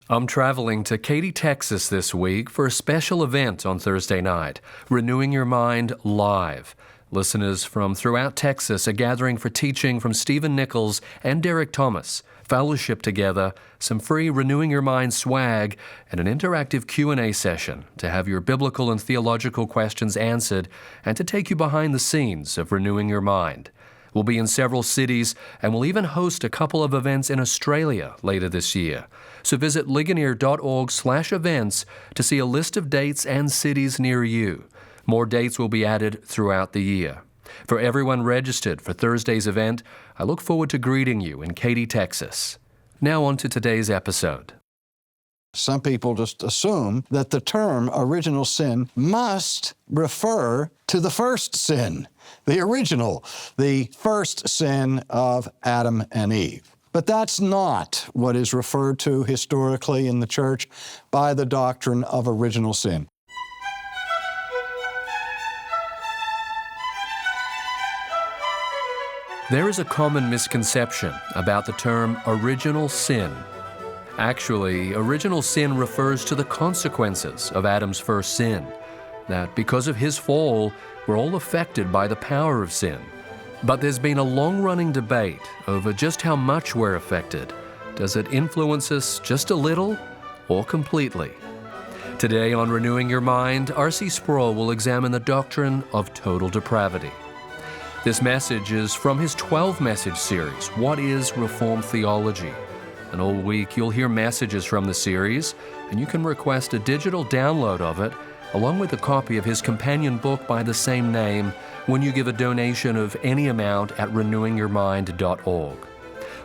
I'm traveling to Katy, Texas this week for a special event on Thursday night, Renewing Your Mind Live. Listeners from throughout Texas are gathering for teaching from Stephen Nichols and Derek Thomas, fellowship together, some free Renewing Your Mind swag, and an interactive Q&A session to have your biblical and theological questions answered and to take you behind the scenes of Renewing Your Mind. We'll be in several cities, and we'll even host a couple of events in Australia later this year. So visit ligonier.org/events to see a list of dates and cities near you. More dates will be added throughout the year. For everyone registered for Thursday's event, I look forward to greeting you in Katy, Texas. Now on to today's episode. Some people just assume that the term original sin must refer to the first sin, the original, the first sin of Adam and Eve. But that's not what is referred to historically in the church by the doctrine of original sin. There is a common misconception about the term original sin. Actually, original sin refers to the consequences of Adam's first sin, that because of his fall, we're all affected by the power of sin. But there's been a long-running debate over just how much we're affected. Does it influence us just a little or completely? Today on Renewing Your Mind, R.C. Sproul will examine the doctrine of total depravity. This message is from his 12-message series, What is Reformed Theology? And all week you'll hear messages from the series, and you can request a digital download of it, along with a copy of his companion book by the same name, when you give a donation of any amount at renewingyourmind.org.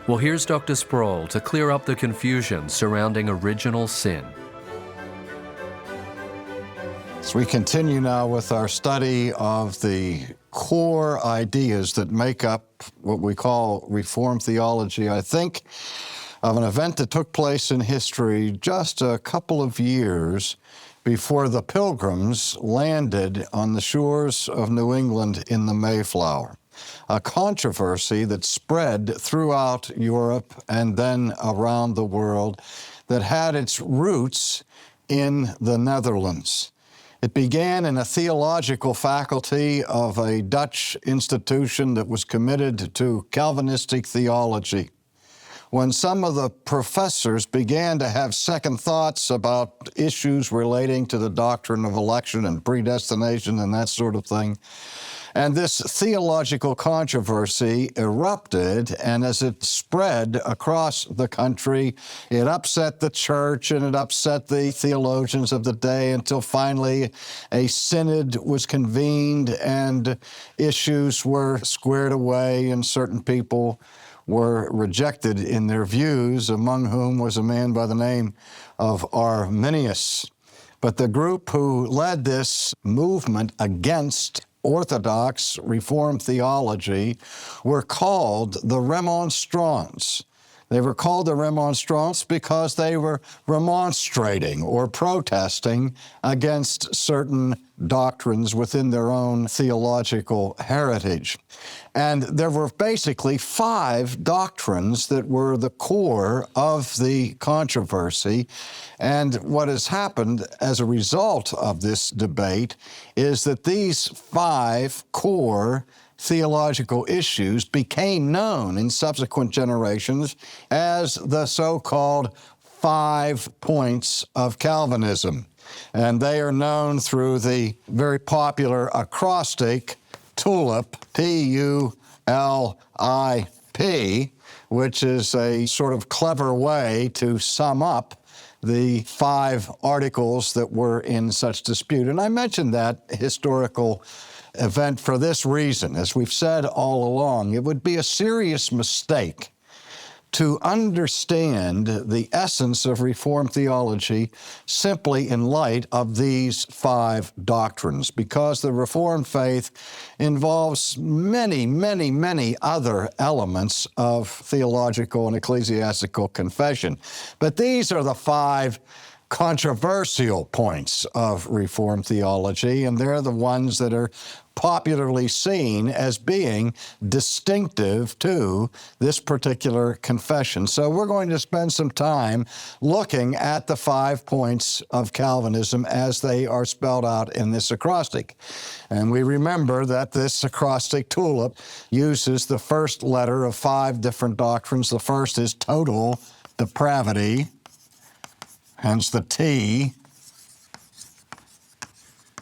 Well, here's Dr. Sproul to clear up the confusion surrounding original sin. So we continue now with our study of the core ideas that make up what we call Reformed theology. I think of an event that took place in history just a couple of years before the Pilgrims landed on the shores of New England in the Mayflower. A controversy that spread throughout Europe and then around the world that had its roots in the Netherlands. It began in a theological faculty of a Dutch institution that was committed to Calvinistic theology. When some of the professors began to have second thoughts about issues relating to the doctrine of election and predestination and that sort of thing, and this theological controversy erupted, and as it spread across the country, it upset the church and it upset the theologians of the day until finally a synod was convened and issues were squared away and certain people were rejected in their views, among whom was a man by the name of Arminius. But the group who led this movement against Orthodox Reformed theology were called the Remonstrants. They were called the Remonstrants because they were remonstrating or protesting against certain doctrines within their own theological heritage. And there were basically 5 doctrines that were the core of the controversy. And what has happened as a result of this debate is that these 5 core theological issues became known in subsequent generations as the so-called 5 points of Calvinism. And they are known through the very popular acrostic TULIP, T-U-L-I-P, which is a sort of clever way to sum up the 5 articles that were in such dispute. And I mentioned that historical event for this reason. As we've said all along, it would be a serious mistake to understand the essence of Reformed theology simply in light of these 5 doctrines, because the Reformed faith involves many, many, many other elements of theological and ecclesiastical confession. But these are the 5 controversial points of Reformed theology, and they're the ones that are popularly seen as being distinctive to this particular confession. So we're going to spend some time looking at the 5 points of Calvinism as they are spelled out in this acrostic. And we remember that this acrostic tulip uses the first letter of 5 different doctrines. The first is total depravity, hence the T.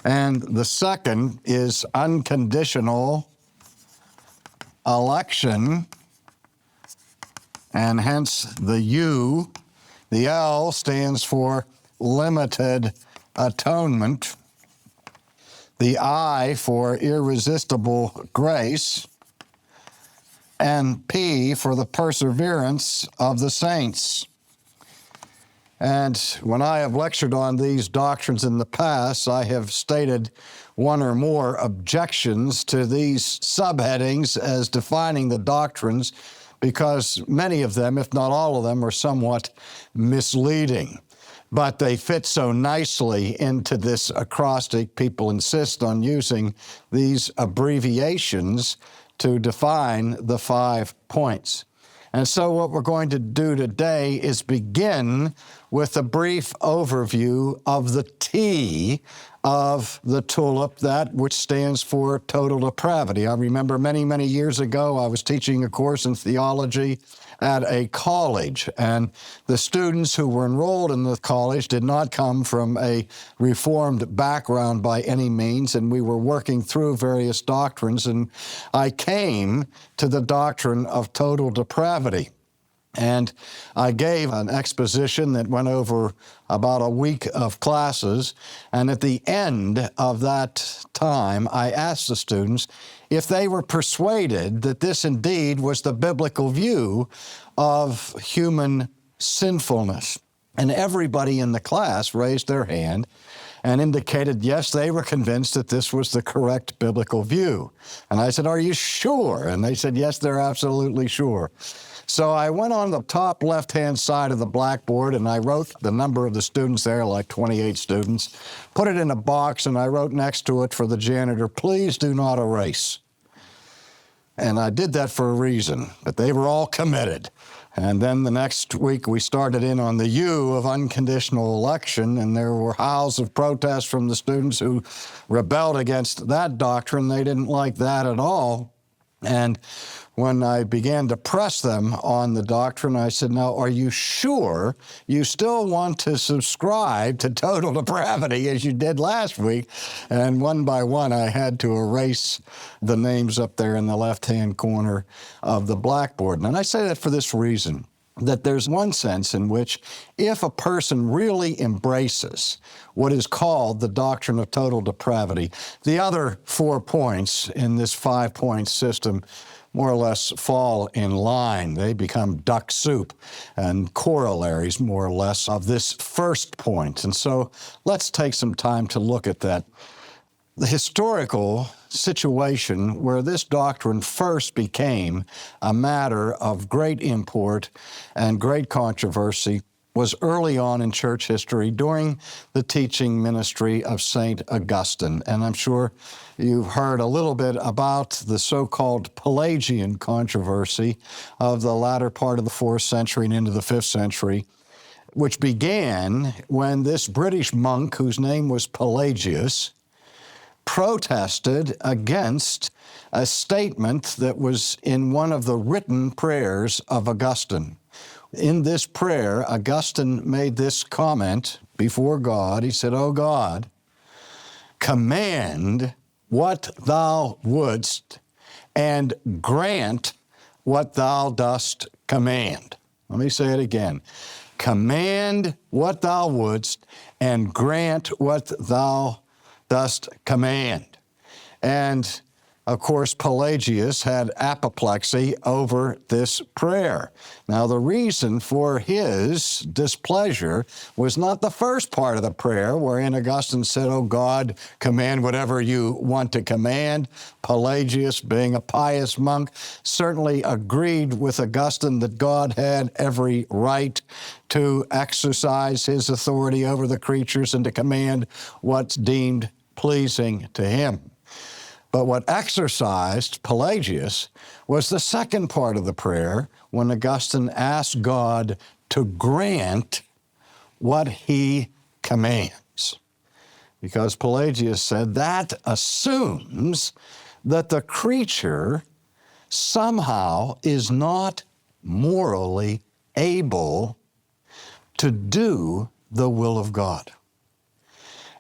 And the second is unconditional election, and hence the U. The L stands for limited atonement. The I for irresistible grace, and P for the perseverance of the saints. And when I have lectured on these doctrines in the past, I have stated one or more objections to these subheadings as defining the doctrines, because many of them, if not all of them, are somewhat misleading. But they fit so nicely into this acrostic, people insist on using these abbreviations to define the 5 points. And so what we're going to do today is begin with a brief overview of the T of the tulip, that which stands for total depravity. I remember many, many years ago, I was teaching a course in theology at a college, and the students who were enrolled in the college did not come from a Reformed background by any means, and we were working through various doctrines, and I came to the doctrine of total depravity. And I gave an exposition that went over about a week of classes, and at the end of that time, I asked the students if they were persuaded that this indeed was the biblical view of human sinfulness. And everybody in the class raised their hand and indicated, yes, they were convinced that this was the correct biblical view. And I said, "Are you sure?" And they said, "Yes, they're absolutely sure." So I went on the top left-hand side of the blackboard and I wrote the number of the students there, like 28 students, put it in a box, and I wrote next to it for the janitor, "Please do not erase." And I did that for a reason, but they were all committed. And then the next week we started in on the U of unconditional election, and there were howls of protest from the students who rebelled against that doctrine. They didn't like that at all. And when I began to press them on the doctrine, I said, "Now, are you sure you still want to subscribe to total depravity as you did last week?" And one by one, I had to erase the names up there in the left-hand corner of the blackboard. And I say that for this reason, that there's one sense in which if a person really embraces what is called the doctrine of total depravity, the other 4 points in this 5-point system more or less fall in line. They become duck soup and corollaries, more or less, of this first point. And so let's take some time to look at that. The historical situation where this doctrine first became a matter of great import and great controversy was early on in church history during the teaching ministry of St. Augustine. And I'm sure you've heard a little bit about the so-called Pelagian controversy of the latter part of the 4th century and into the 5th century, which began when this British monk, whose name was Pelagius, protested against a statement that was in one of the written prayers of Augustine. In this prayer, Augustine made this comment before God. He said, "O God, command what thou wouldst and grant what thou dost command." Let me say it again. Command what thou wouldst and grant what thou dost command. And Of course, Pelagius had apoplexy over this prayer. Now, the reason for his displeasure was not the first part of the prayer, wherein Augustine said, "Oh God, command whatever you want to command." Pelagius, being a pious monk, certainly agreed with Augustine that God had every right to exercise his authority over the creatures and to command what's deemed pleasing to him. But what exercised Pelagius was the second part of the prayer, when Augustine asked God to grant what he commands. Because Pelagius said that assumes that the creature somehow is not morally able to do the will of God.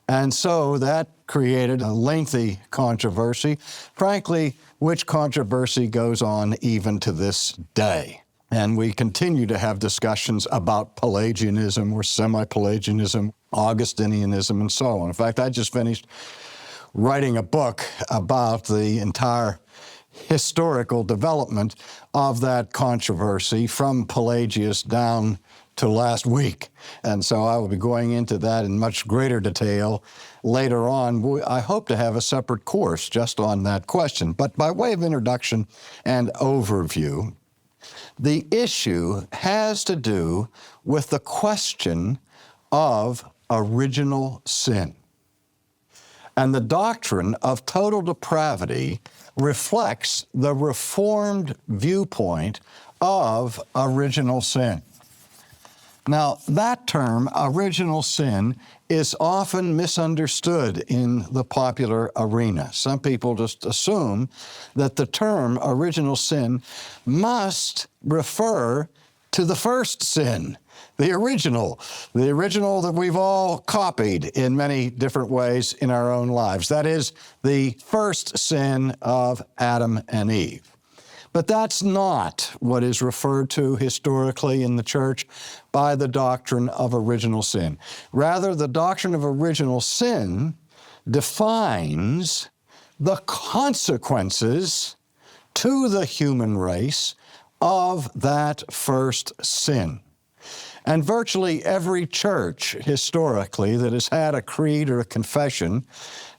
And so that created a lengthy controversy, frankly, which controversy goes on even to this day. And we continue to have discussions about Pelagianism or semi-Pelagianism, Augustinianism, and so on. In fact, I just finished writing a book about the entire historical development of that controversy from Pelagius down to last week. And so I will be going into that in much greater detail later on. I hope to have a separate course just on that question. But by way of introduction and overview, the issue has to do with the question of original sin. And the doctrine of total depravity reflects the Reformed viewpoint of original sin. Now, that term, original sin, is often misunderstood in the popular arena. Some people just assume that the term original sin must refer to the first sin, the original that we've all copied in many different ways in our own lives. That is, the first sin of Adam and Eve. But that's not what is referred to historically in the church by the doctrine of original sin. Rather, the doctrine of original sin defines the consequences to the human race of that first sin. And virtually every church historically that has had a creed or a confession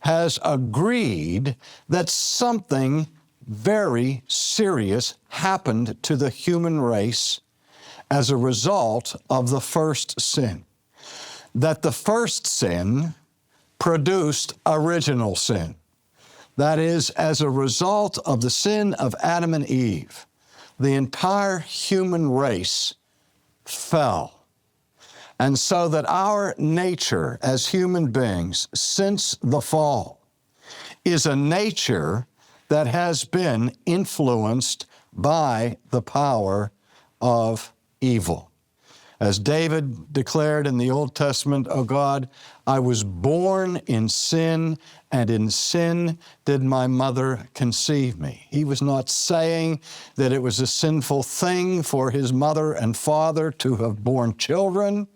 has agreed that something very serious happened to the human race as a result of the first sin. That the first sin produced original sin. That is, as a result of the sin of Adam and Eve, the entire human race fell. And so that our nature as human beings since the fall is a nature that has been influenced by the power of evil. As David declared in the Old Testament, "O God, I was born in sin, and in sin did my mother conceive me." He was not saying that it was a sinful thing for his mother and father to have borne children,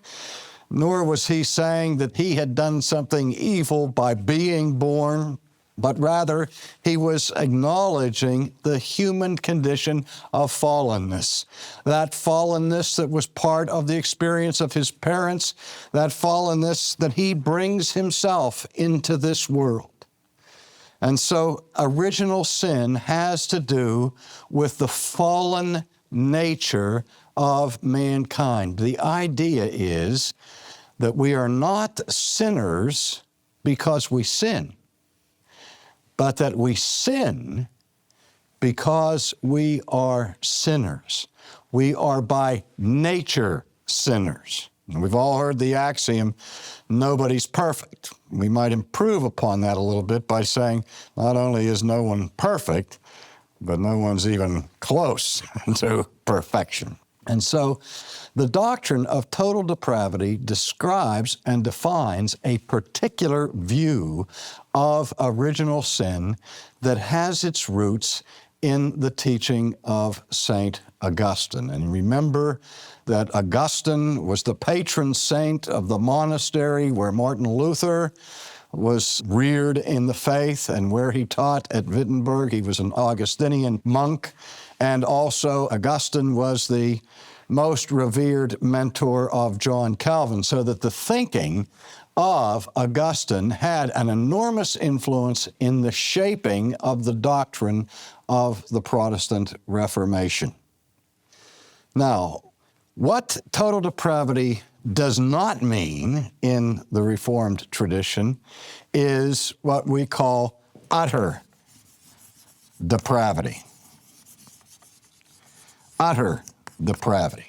nor was he saying that he had done something evil by being born, but rather he was acknowledging the human condition of fallenness. That fallenness that was part of the experience of his parents, that fallenness that he brings himself into this world. And so original sin has to do with the fallen nature of mankind. The idea is that we are not sinners because we sin, but that we sin because we are sinners. We are by nature sinners. And we've all heard the axiom, nobody's perfect. We might improve upon that a little bit by saying not only is no one perfect, but no one's even close to perfection. And so the doctrine of total depravity describes and defines a particular view of original sin that has its roots in the teaching of St. Augustine. And remember that Augustine was the patron saint of the monastery where Martin Luther was reared in the faith and where he taught at Wittenberg. He was an Augustinian monk, and also Augustine was the most revered mentor of John Calvin, so that the thinking of Augustine had an enormous influence in the shaping of the doctrine of the Protestant Reformation. Now, what total depravity does not mean in the Reformed tradition is what we call utter depravity. Utter depravity.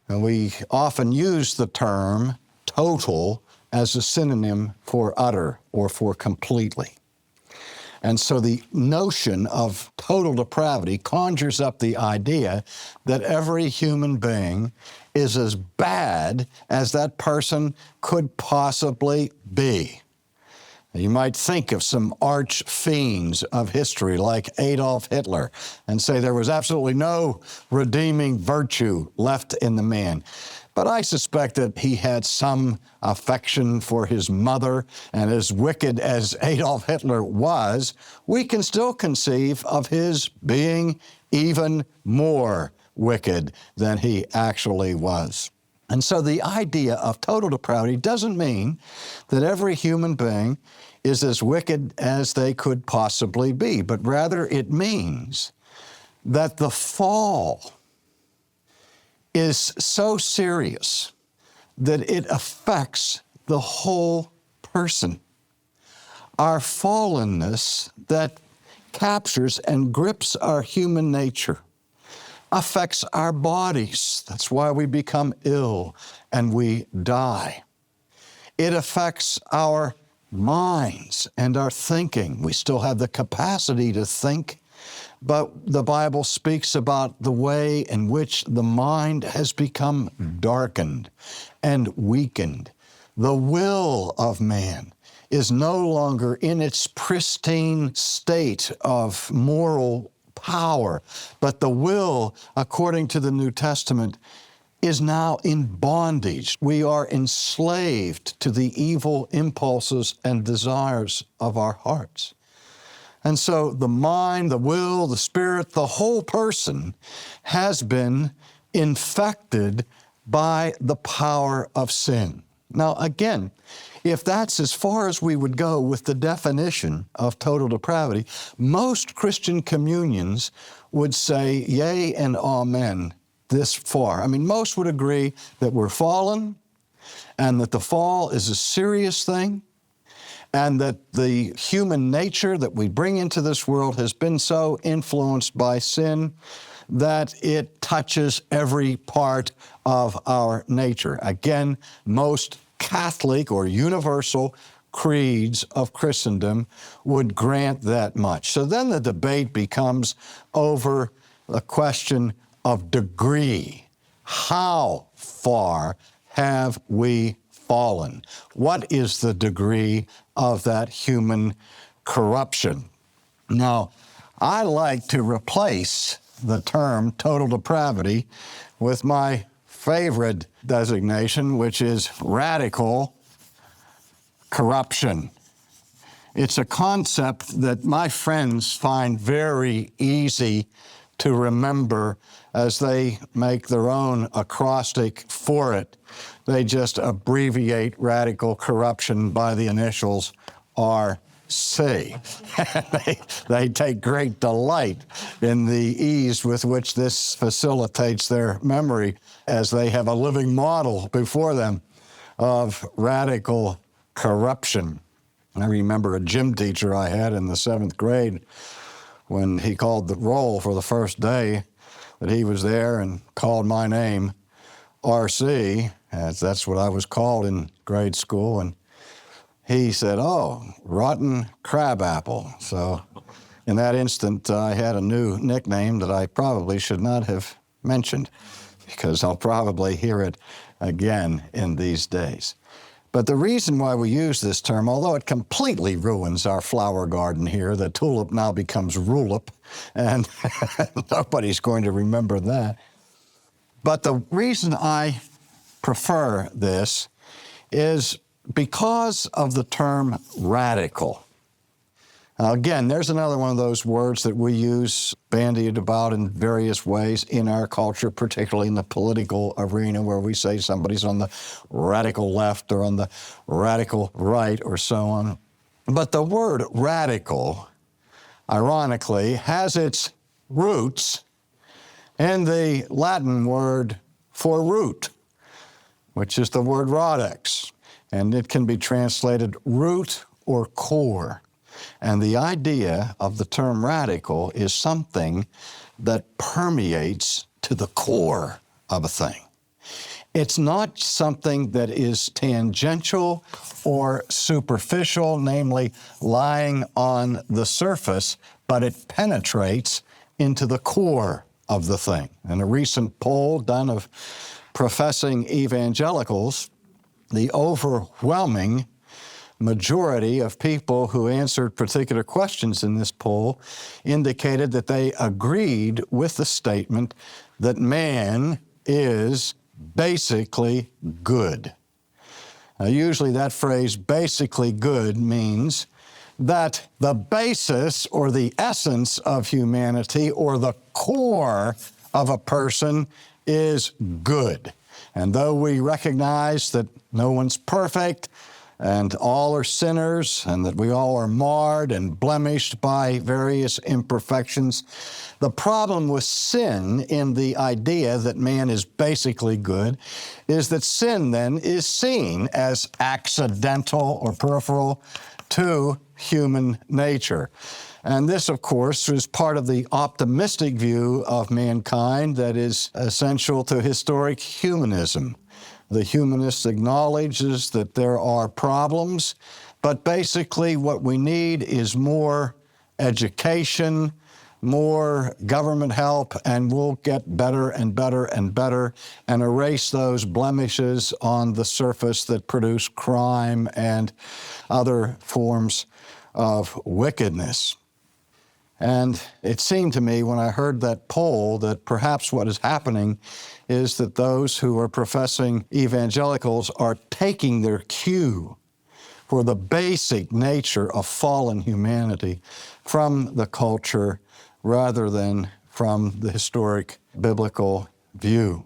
And we often use the term total as a synonym for utter or for completely. And so the notion of total depravity conjures up the idea that every human being is as bad as that person could possibly be. You might think of some arch fiends of history like Adolf Hitler and say there was absolutely no redeeming virtue left in the man. But I suspect that he had some affection for his mother, and as wicked as Adolf Hitler was, we can still conceive of his being even more wicked than he actually was. And so the idea of total depravity doesn't mean that every human being is as wicked as they could possibly be, but rather it means that the fall is so serious that it affects the whole person. Our fallenness that captures and grips our human nature affects our bodies. That's why we become ill and we die. It affects our minds and our thinking. We still have the capacity to think, but the Bible speaks about the way in which the mind has become darkened and weakened. The will of man is no longer in its pristine state of moral power, but the will, according to the New Testament, is now in bondage. We are enslaved to the evil impulses and desires of our hearts. And so the mind, the will, the spirit, the whole person has been infected by the power of sin. Now, again, if that's as far as we would go with the definition of total depravity, most Christian communions would say yea and amen this far. I mean, most would agree that we're fallen and that the fall is a serious thing, and that the human nature that we bring into this world has been so influenced by sin that it touches every part of our nature. Again, most Catholic or universal creeds of Christendom would grant that much. So then the debate becomes over the question of degree. How far have we fallen? What is the degree of that human corruption? Now, I like to replace the term total depravity with my favorite designation, which is radical corruption. It's a concept that my friends find very easy to remember as they make their own acrostic for it. They just abbreviate radical corruption by the initials RC. They take great delight in the ease with which this facilitates their memory, as they have a living model before them of radical corruption. I remember a gym teacher I had in the 7th grade when he called the roll for the first day, that he was there and called my name, RC, as that's what I was called in grade school, and he said, "Oh, rotten crabapple." So in that instant, I had a new nickname that I probably should not have mentioned, because I'll probably hear it again in these days. But the reason why we use this term, although it completely ruins our flower garden here, the tulip now becomes rulip, and nobody's going to remember that. But the reason I prefer this is because of the term radical. Now, again, there's another one of those words that we use bandied about in various ways in our culture, particularly in the political arena, where we say somebody's on the radical left or on the radical right or so on. But the word radical, ironically, has its roots in the Latin word for root, which is the word radex, and it can be translated root or core. And the idea of the term radical is something that permeates to the core of a thing. It's not something that is tangential or superficial, namely lying on the surface, but it penetrates into the core of the thing. In a recent poll done of professing evangelicals, the overwhelming majority of people who answered particular questions in this poll indicated that they agreed with the statement that man is basically good. Now, usually that phrase, basically good, means that the basis or the essence of humanity or the core of a person is good. And though we recognize that no one's perfect, and all are sinners, and that we all are marred and blemished by various imperfections, the problem with sin in the idea that man is basically good is that sin then is seen as accidental or peripheral to human nature. And this, of course, is part of the optimistic view of mankind that is essential to historic humanism. The humanist acknowledges that there are problems, but basically what we need is more education, more government help, and we'll get better and better and better and erase those blemishes on the surface that produce crime and other forms of wickedness. And it seemed to me when I heard that poll that perhaps what is happening is that those who are professing evangelicals are taking their cue for the basic nature of fallen humanity from the culture rather than from the historic biblical view.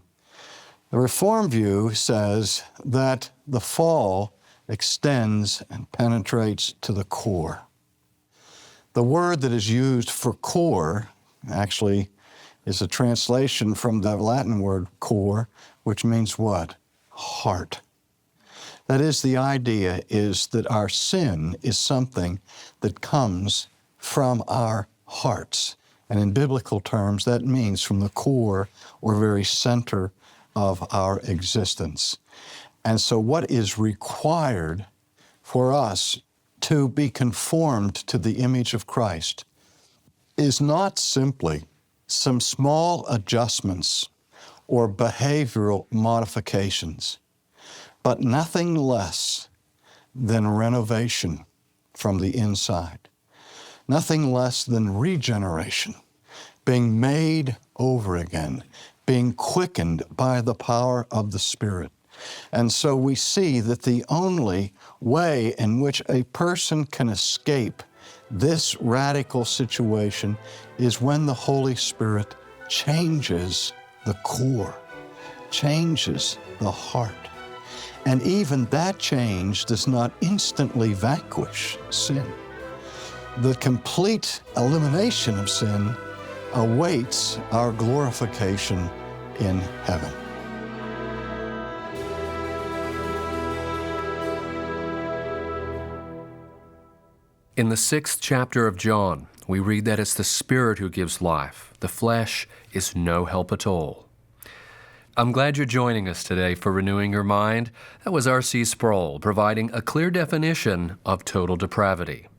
The Reformed view says that the fall extends and penetrates to the core. The word that is used for core actually is a translation from the Latin word core, which means what? Heart. That is, the idea is that our sin is something that comes from our hearts. And in biblical terms, that means from the core or very center of our existence. And so what is required for us to be conformed to the image of Christ is not simply some small adjustments or behavioral modifications, but nothing less than renovation from the inside, nothing less than regeneration, being made over again, being quickened by the power of the Spirit. And so we see that the only way in which a person can escape this radical situation is when the Holy Spirit changes the core, changes the heart. And even that change does not instantly vanquish sin. The complete elimination of sin awaits our glorification in heaven. In the 6th chapter of John, we read that it's the Spirit who gives life. The flesh is no help at all. I'm glad you're joining us today for Renewing Your Mind. That was R.C. Sproul providing a clear definition of total depravity.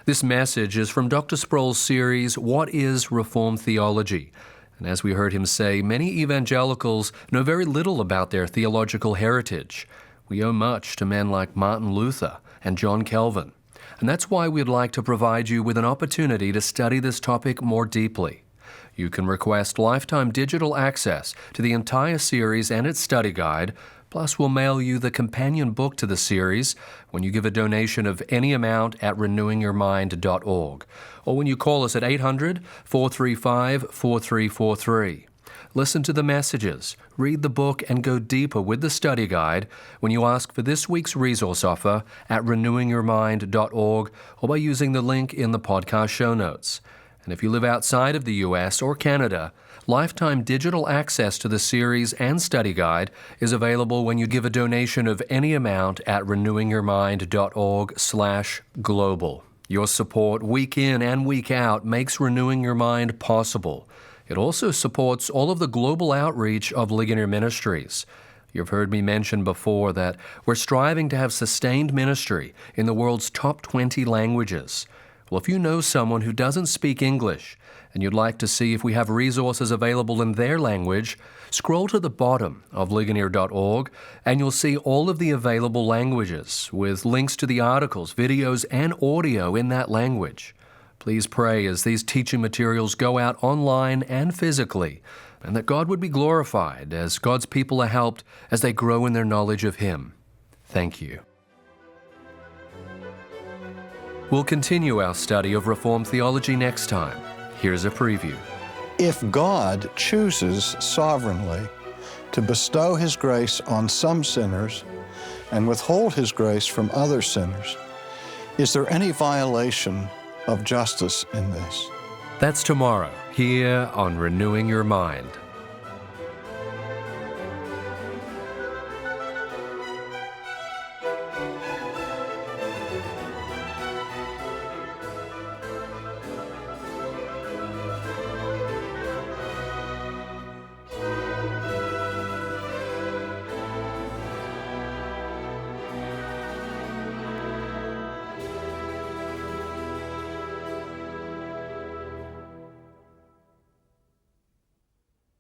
This message is from Dr. Sproul's series, What is Reformed Theology? And as we heard him say, many evangelicals know very little about their theological heritage. We owe much to men like Martin Luther and John Calvin. And that's why we'd like to provide you with an opportunity to study this topic more deeply. You can request lifetime digital access to the entire series and its study guide Plus, we'll mail you the companion book to the series when you give a donation of any amount at renewingyourmind.org, or when you call us at 800-435-4343. Listen to the messages, read the book, and go deeper with the study guide when you ask for this week's resource offer at renewingyourmind.org or by using the link in the podcast show notes. And if you live outside of the U.S. or Canada, lifetime digital access to the series and study guide is available when you give a donation of any amount at renewingyourmind.org/global. Your support week in and week out makes Renewing Your Mind possible. It also supports all of the global outreach of Ligonier Ministries. You've heard me mention before that we're striving to have sustained ministry in the world's top 20 languages. Well, if you know someone who doesn't speak English and you'd like to see if we have resources available in their language, scroll to the bottom of ligonier.org and you'll see all of the available languages with links to the articles, videos, and audio in that language. Please pray as these teaching materials go out online and physically, and that God would be glorified as God's people are helped as they grow in their knowledge of Him. Thank you. We'll continue our study of Reformed theology next time. Here's a preview. If God chooses sovereignly to bestow His grace on some sinners and withhold His grace from other sinners, is there any violation of justice in this? That's tomorrow, here on Renewing Your Mind.